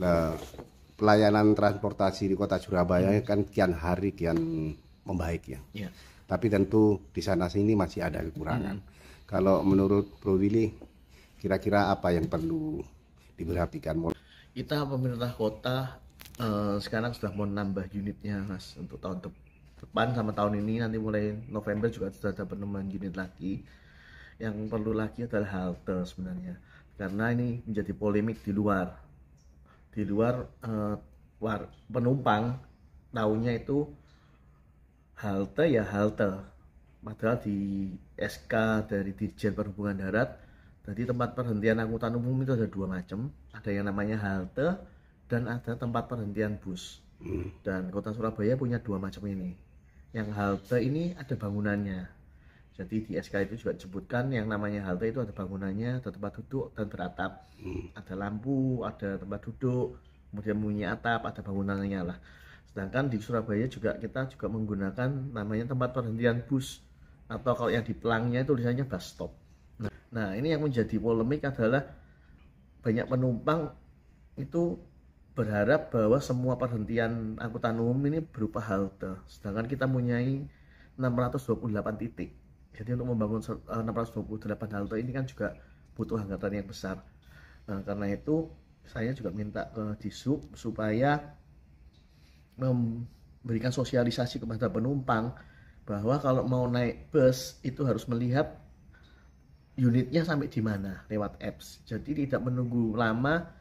Nah, pelayanan transportasi di kota Surabaya kan kian hari kian membaik ya. Tapi tentu di sana sini masih ada kekurangan. Kalau menurut Bro Willy, kira-kira apa yang perlu diperhatikan? Kita pemerintah kota sekarang sudah mau nambah unitnya, Mas, untuk tahun depan sama tahun ini. Nanti mulai November juga sudah ada penambahan unit lagi. Yang perlu lagi adalah halte sebenarnya, karena ini menjadi polemik di luar penumpang taunya itu halte ya halte, padahal di SK dari Dirjen Perhubungan Darat, jadi tempat perhentian angkutan umum itu ada dua macam, ada yang namanya halte dan ada tempat perhentian bus. Dan kota Surabaya punya dua macam ini. Yang halte ini ada bangunannya, jadi di SK itu juga disebutkan yang namanya halte itu ada bangunannya, ada tempat duduk dan beratap, ada lampu, ada tempat duduk, kemudian bunyi atap, ada bangunannya lah. Sedangkan di Surabaya juga kita juga menggunakan namanya tempat perhentian bus, atau kalau yang di pelangnya itu tulisannya bus stop. Nah, ini yang menjadi polemik adalah banyak penumpang itu berharap bahwa semua perhentian angkutan umum ini berupa halte, sedangkan kita mempunyai 628 titik. Jadi untuk membangun 628 halte ini kan juga butuh anggaran yang besar. Nah, karena itu saya juga minta ke Disub supaya memberikan sosialisasi kepada penumpang bahwa kalau mau naik bus itu harus melihat unitnya sampai di mana lewat apps. Jadi tidak menunggu lama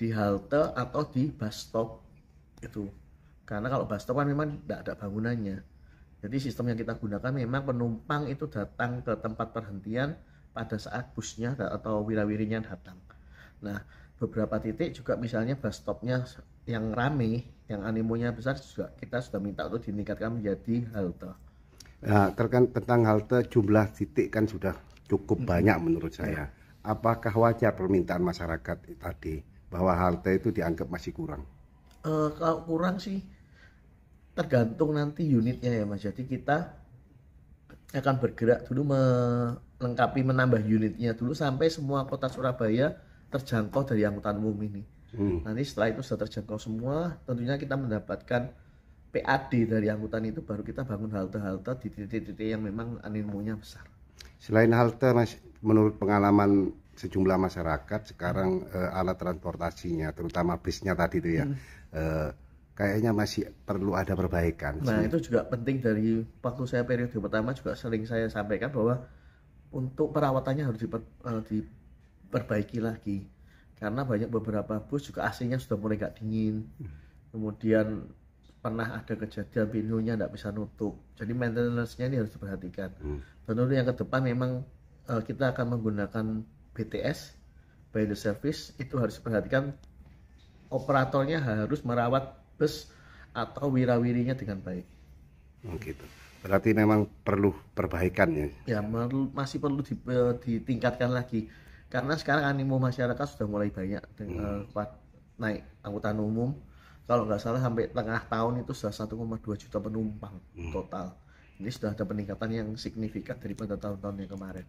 di halte atau di bus stop itu. Karena kalau bus stop kan memang tidak ada bangunannya. Jadi sistem yang kita gunakan memang penumpang itu datang ke tempat perhentian pada saat busnya atau wirawirinya datang. Nah, beberapa titik juga misalnya bus stopnya yang rame, yang animonya besar, juga kita sudah minta untuk ditingkatkan menjadi halte. Nah, tentang halte, jumlah titik kan sudah cukup banyak menurut saya. Apakah wajar permintaan masyarakat tadi bahwa halte itu dianggap masih kurang? Kalau kurang sih tergantung nanti unitnya ya, Mas. Jadi kita akan bergerak dulu melengkapi menambah unitnya dulu sampai semua kota Surabaya terjangkau dari angkutan umum ini. Nanti setelah itu sudah terjangkau semua, tentunya kita mendapatkan PAD dari angkutan itu, baru kita bangun halte-halte di titik-titik yang memang animonya besar. Selain halte, Mas, menurut pengalaman sejumlah masyarakat sekarang alat transportasinya, terutama bisnya tadi itu ya, kayaknya masih perlu ada perbaikan. Nah, itu juga penting. Dari waktu saya periode pertama juga sering saya sampaikan bahwa untuk perawatannya harus diperbaiki lagi, karena banyak beberapa bus juga AC-nya sudah mulai gak dingin, kemudian pernah ada kejadian pintunya tidak bisa nutup. Jadi maintenance-nya ini harus diperhatikan. Dan untuk yang ke depan memang kita akan menggunakan BTS, by the service, itu harus diperhatikan. Operatornya harus merawat bus atau wirawirinya dengan baik. Gitu. Berarti memang perlu perbaikan ya? Ya, masih perlu ditingkatkan lagi. Karena sekarang animo masyarakat sudah mulai banyak naik angkutan umum. Kalau nggak salah sampai tengah tahun itu sudah 1,2 juta penumpang total. Ini sudah ada peningkatan yang signifikan daripada tahun-tahun yang kemarin.